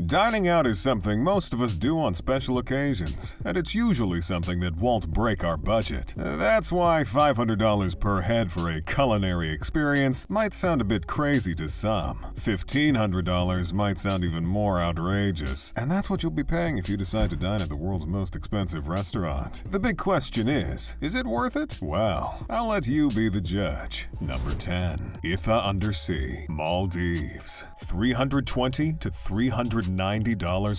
Dining out is something most of us do on special occasions, and it's usually something that won't break our budget. That's why $500 per head for a culinary experience might sound a bit crazy to some. $1,500 might sound even more outrageous, and that's what you'll be paying if you decide to dine at the world's most expensive restaurant. The big question is it worth it? Well, I'll let you be the judge. Number 10. Itha Undersea, Maldives. $320 to $390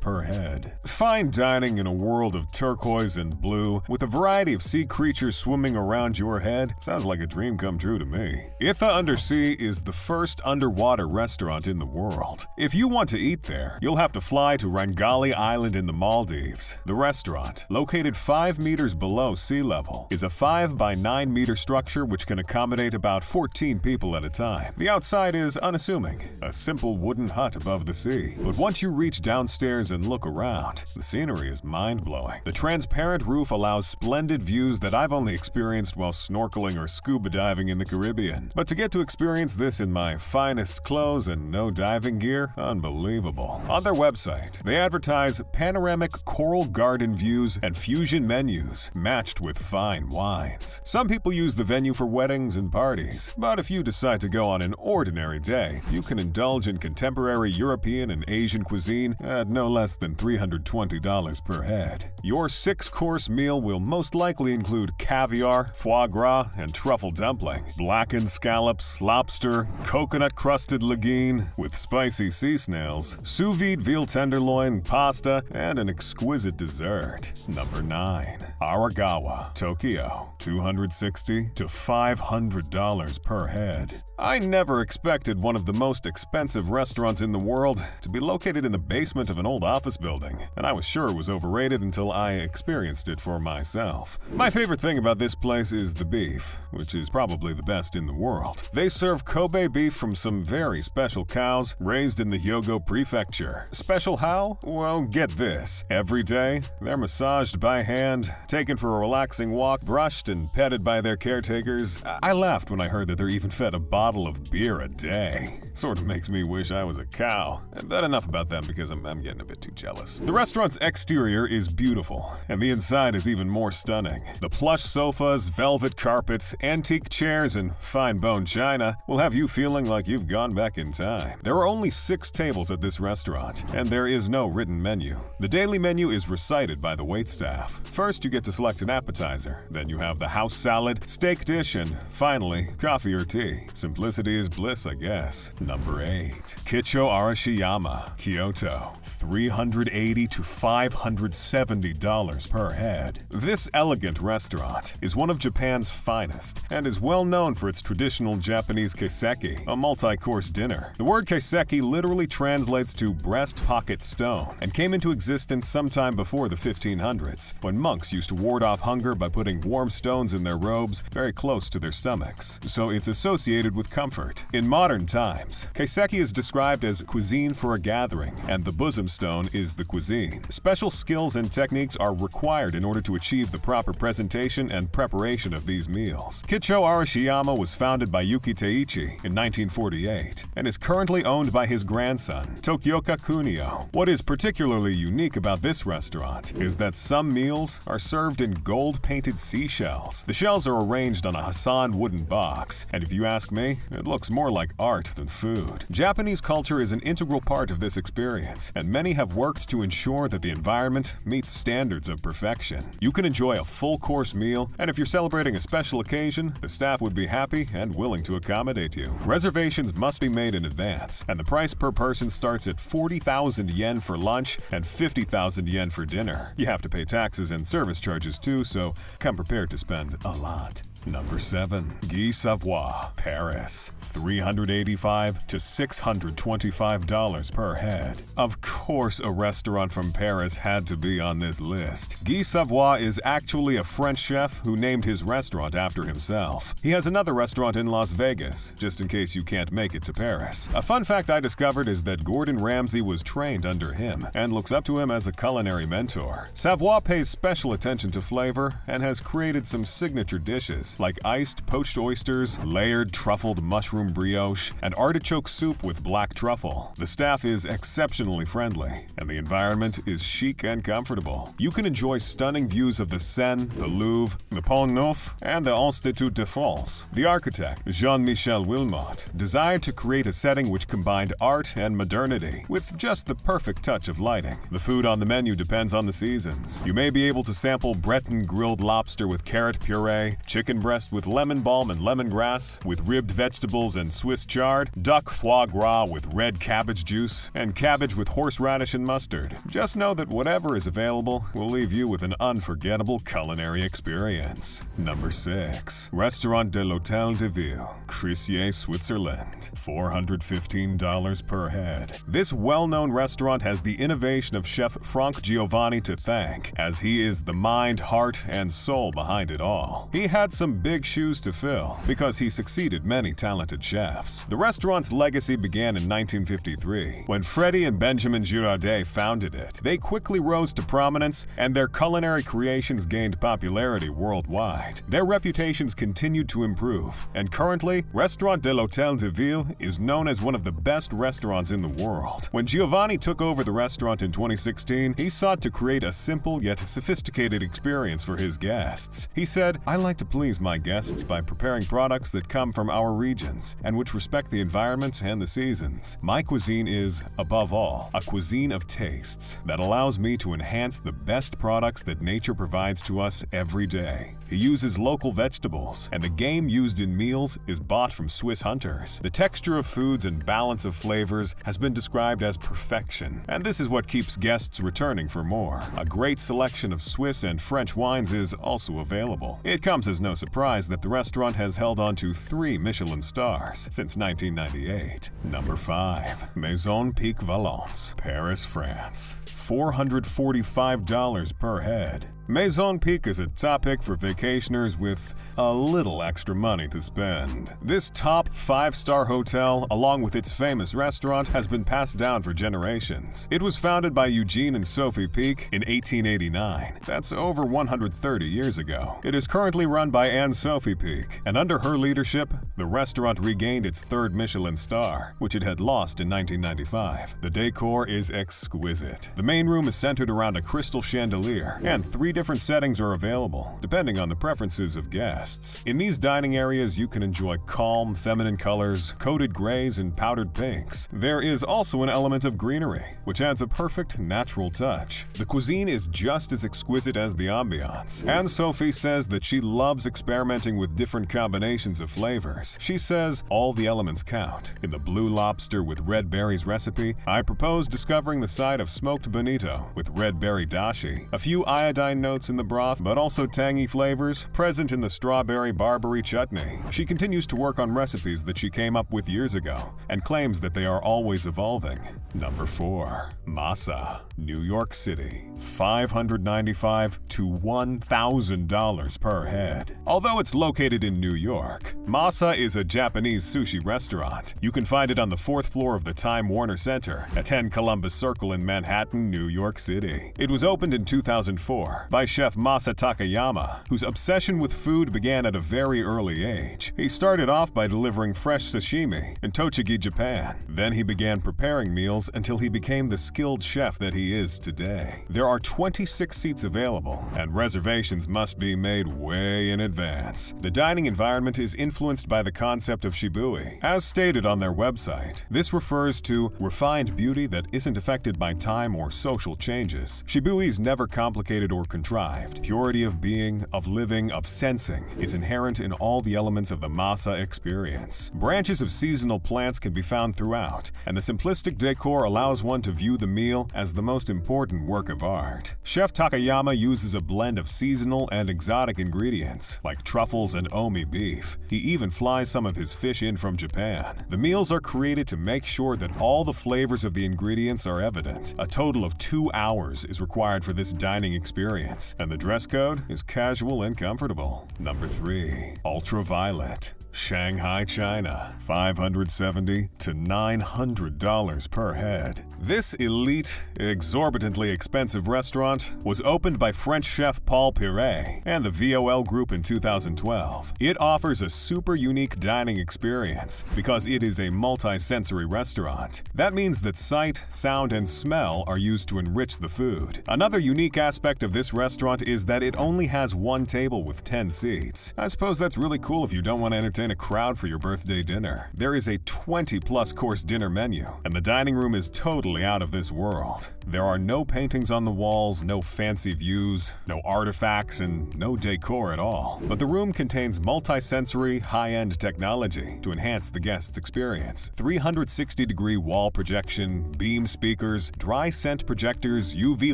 per head. Fine dining in a world of turquoise and blue, with a variety of sea creatures swimming around your head, sounds like a dream come true to me. Itha Undersea is the first underwater restaurant in the world. If you want to eat there, you'll have to fly to Rangali Island in the Maldives. The restaurant, located 5 meters below sea level, is a 5 by 9 meter structure which can accommodate about 14 people at a time. The outside is unassuming, a simple wooden hut above the sea. But once you reach downstairs and look around, the scenery is mind-blowing. The transparent roof allows splendid views that I've only experienced while snorkeling or scuba diving in the Caribbean. But to get to experience this in my finest clothes and no diving gear, unbelievable. On their website, they advertise panoramic coral garden views and fusion menus, matched with fine wines. Some people use the venue for weddings and parties, but if you decide to go on an ordinary day, you can indulge in contemporary European and Asian cuisine at no less than $320 per head. Your 6-course meal will most likely include caviar, foie gras, and truffle dumpling, blackened scallops, lobster, coconut-crusted leguine with spicy sea snails, sous vide veal tenderloin, pasta, and an exquisite dessert. Number 9. Aragawa, Tokyo. $260 to $500 per head. I never expected one of the most expensive restaurants in the world to be located in the basement of an old office building, and I was sure it was overrated until I experienced it for myself. My favorite thing about this place is the beef, which is probably the best in the world. They serve Kobe beef from some very special cows raised in the Hyogo Prefecture. Special how? Well, get this. Every day, they're massaged by hand, taken for a relaxing walk, brushed and petted by their caretakers. I laughed when I heard that they're even fed a bottle of beer a day. Sort of makes me wish I was a cow. But enough about them because I'm getting a bit too jealous. The restaurant's exterior is beautiful, and the inside is even more stunning. The plush sofas, velvet carpets, antique chairs, and fine bone china will have you feeling like you've gone back in time. There are only 6 tables at this restaurant, and there is no written menu. The daily menu is recited by the waitstaff. First, you get to select an appetizer. Then you have the house salad, steak dish, and finally, coffee or tea. Simplicity is bliss, I guess. Number 8. Kicho Arashiyama, Kyoto. $380 to $570 per head. This elegant restaurant is one of Japan's finest and is well known for its traditional Japanese kaiseki, a multi-course dinner. The word kaiseki literally translates to breast pocket stone and came into existence sometime before the 1500s, when monks used to ward off hunger by putting warm stones in their robes very close to their stomachs, so it's associated with comfort. In modern times, kaiseki is described as cuisine for a gathering, and the bosom stone is the cuisine. Special skills and techniques are required in order to achieve the proper presentation and preparation of these meals. Kicho Arashiyama was founded by Yuki Teichi in 1948 and is currently owned by his grandson, Tokioka Kunio. What is particularly unique about this restaurant is that some meals are served in gold-painted seashells. The shells are arranged on a Hassan wooden box, and if you ask me, it looks more like art than food. Japanese culture is an integral part of this experience, and many have worked to ensure that the environment meets standards of perfection. You can enjoy a full-course meal, and if you're celebrating a special occasion, the staff would be happy and willing to accommodate you. Reservations must be made in advance, and the price per person starts at 40,000 yen for lunch and 50,000 yen for dinner. You have to pay taxes and service charges too, so come prepared to spend a lot. Number 7. Guy Savoy, Paris. $385 to $625 per head. Of course, a restaurant from Paris had to be on this list. Guy Savoy is actually a French chef who named his restaurant after himself. He has another restaurant in Las Vegas, just in case you can't make it to Paris. A fun fact I discovered is that Gordon Ramsay was trained under him and looks up to him as a culinary mentor. Savoy pays special attention to flavor and has created some signature dishes like iced poached oysters, layered truffled mushroom brioche, and artichoke soup with black truffle. The staff is exceptionally friendly friendly, and the environment is chic and comfortable. You can enjoy stunning views of the Seine, the Louvre, the Pont Neuf, and the Institut de France. The architect, Jean-Michel Wilmot, desired to create a setting which combined art and modernity with just the perfect touch of lighting. The food on the menu depends on the seasons. You may be able to sample Breton grilled lobster with carrot puree, chicken breast with lemon balm and lemongrass, with ribbed vegetables and Swiss chard, duck foie gras with red cabbage juice, and cabbage with horseradish and mustard. Just know that whatever is available will leave you with an unforgettable culinary experience. Number 6. Restaurant de l'Hôtel de Ville, Crissier, Switzerland. $415 per head. This well-known restaurant has the innovation of Chef Franck Giovanni to thank, as he is the mind, heart, and soul behind it all. He had some big shoes to fill because he succeeded many talented chefs. The restaurant's legacy began in 1953 when Freddie and Benjamin Girardet founded it. They quickly rose to prominence and their culinary creations gained popularity worldwide. Their reputations continued to improve, and currently, Restaurant de l'Hôtel de Ville is known as one of the best restaurants in the world. When Giovanni took over the restaurant in 2016, he sought to create a simple yet sophisticated experience for his guests. He said, "I like to please my guests by preparing products that come from our regions and which respect the environment and the seasons. My cuisine is, above all, a cuisine of tastes that allows me to enhance the best products that nature provides to us every day." He uses local vegetables, and the game used in meals is bought from Swiss hunters. The texture of foods and balance of flavors has been described as perfection, and this is what keeps guests returning for more. A great selection of Swiss and French wines is also available. It comes as no surprise that the restaurant has held on to 3 Michelin stars since 1998. Number 5. Maison Pic Valence, Paris, France. $445 per head. Maison Pic is a top pick for vacationers with a little extra money to spend. This top 5-star hotel, along with its famous restaurant, has been passed down for generations. It was founded by Eugene and Sophie Pic in 1889. That's over 130 years ago. It is currently run by Anne-Sophie Pic, and under her leadership, the restaurant regained its 3rd Michelin star, which it had lost in 1995. The decor is exquisite. The main room is centered around a crystal chandelier, and 3 different settings are available, depending on the preferences of guests. In these dining areas, you can enjoy calm, feminine colors, coated grays, and powdered pinks. There is also an element of greenery, which adds a perfect, natural touch. The cuisine is just as exquisite as the ambiance. Anne-Sophie says that she loves experimenting with different combinations of flavors. She says, "All the elements count. In the blue lobster with red berries recipe, I propose discovering the side of smoked bonito with red berry dashi, a few iodine notes in the broth, but also tangy flavors present in the strawberry Barbary chutney." She continues to work on recipes that she came up with years ago and claims that they are always evolving. Number 4. Masa, New York City. $595 to $1,000 per head. Although it's located in New York, Masa is a Japanese sushi restaurant. You can find it on the 4th floor of the Time Warner Center at 10 Columbus Circle in Manhattan, New York City. It was opened in 2004 by Chef Masa Takayama, whose obsession with food began at a very early age. He started off by delivering fresh sashimi in Tochigi, Japan. Then he began preparing meals until he became the skilled chef that he is today. There are 26 seats available, and reservations must be made way in advance. The dining environment is influenced by the concept of shibui. As stated on their website, this refers to refined beauty that isn't affected by time or social changes. Shibui is never complicated or contrived. Purity of being, of living, of sensing is inherent in all the elements of the Masa experience. Branches of seasonal plants can be found throughout, and the simplistic decor allows one to view the meal as the most important work of art. Chef Takayama uses a blend of seasonal and exotic ingredients, like truffles and omi beef. He even flies some of his fish in from Japan. The meals are created to make sure that all the flavors of the ingredients are evident. A total of 2 hours is required for this dining experience, and the dress code is casual and comfortable. Number 3. Ultraviolet, Shanghai China, $570 to $900 per head. This elite, exorbitantly expensive restaurant was opened by French chef Paul Piret and the VOL Group in 2012. It offers a super unique dining experience because it is a multi-sensory restaurant. That means that sight, sound, and smell are used to enrich the food. Another unique aspect of this restaurant is that it only has one table with 10 seats. I suppose that's really cool if you don't want to entertain a crowd for your birthday dinner. There is a 20-plus course dinner menu, and the dining room is totally out of this world. There are no paintings on the walls, no fancy views, no artifacts, and no decor at all. But the room contains multi-sensory, high-end technology to enhance the guest's experience. 360-degree wall projection, beam speakers, dry scent projectors, UV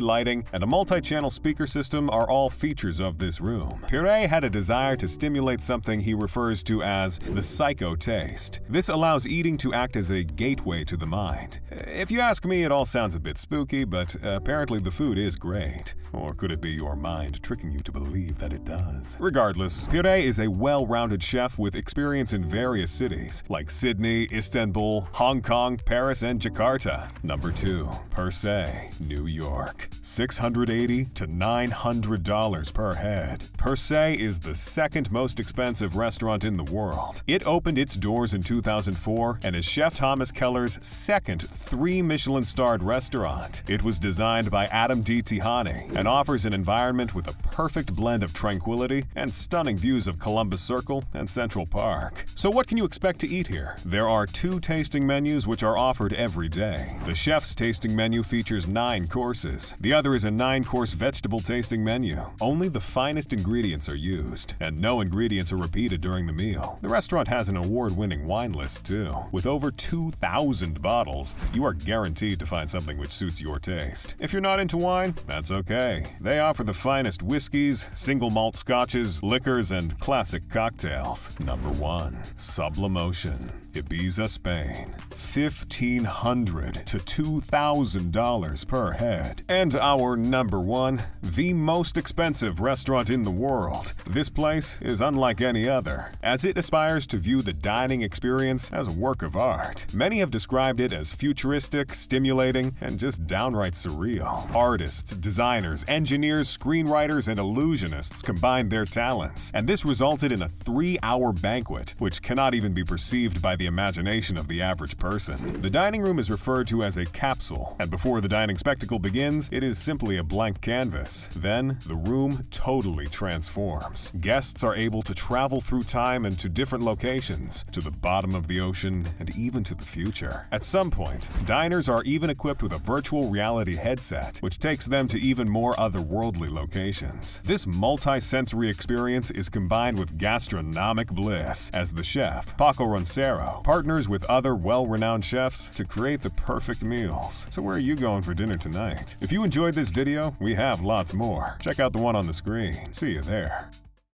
lighting, and a multi-channel speaker system are all features of this room. Piret had a desire to stimulate something he refers to as the psycho taste. This allows eating to act as a gateway to the mind. If you ask me, it all sounds a bit spooky, but apparently the food is great. Or could it be your mind tricking you to believe that it does? Regardless, Piret is a well-rounded chef with experience in various cities, like Sydney, Istanbul, Hong Kong, Paris, and Jakarta. Number 2. Per se, New York. $680 to $900 per head. Per se is the second most expensive restaurant in the world. It opened its doors in 2004 and is Chef Thomas Keller's second 3 Michelin-starred restaurant. It was designed by Adam D. Tihani and offers an environment with a perfect blend of tranquility and stunning views of Columbus Circle and Central Park. So what can you expect to eat here? There are 2 tasting menus which are offered every day. The chef's tasting menu features 9 courses. The other is a 9-course vegetable tasting menu. Only the finest ingredients are used, and no ingredients are repeated during the meal. The restaurant has an award-winning wine list too. With over 2,000 bottles, you are guaranteed to find something which suits your taste. If you're not into wine, that's okay. They offer the finest whiskeys, single malt scotches, liquors, and classic cocktails. Number 1. Sublimotion, Ibiza, Spain. $1,500 to $2,000 per head. And our number 1, the most expensive restaurant in the world. This place is unlike any other, as it aspires to view the dining experience as a work of art. Many have described it as futuristic, stimulating, and just downright surreal. Artists, designers, engineers, screenwriters, and illusionists combined their talents, and this resulted in a 3-hour banquet, which cannot even be perceived by the imagination of the average person. The dining room is referred to as a capsule, and before the dining spectacle begins, it is simply a blank canvas. Then, the room totally transforms. Guests are able to travel through time and to different locations, to the bottom of the ocean, and even to the future. At some point, diners are even equipped with a virtual reality headset, which takes them to even more otherworldly locations. This multi-sensory experience is combined with gastronomic bliss, as the chef, Paco Roncero, partners with other well-renowned chefs to create the perfect meals. So where are you going for dinner tonight? If you enjoyed this video, we have lots more. Check out the one on the screen. See you there.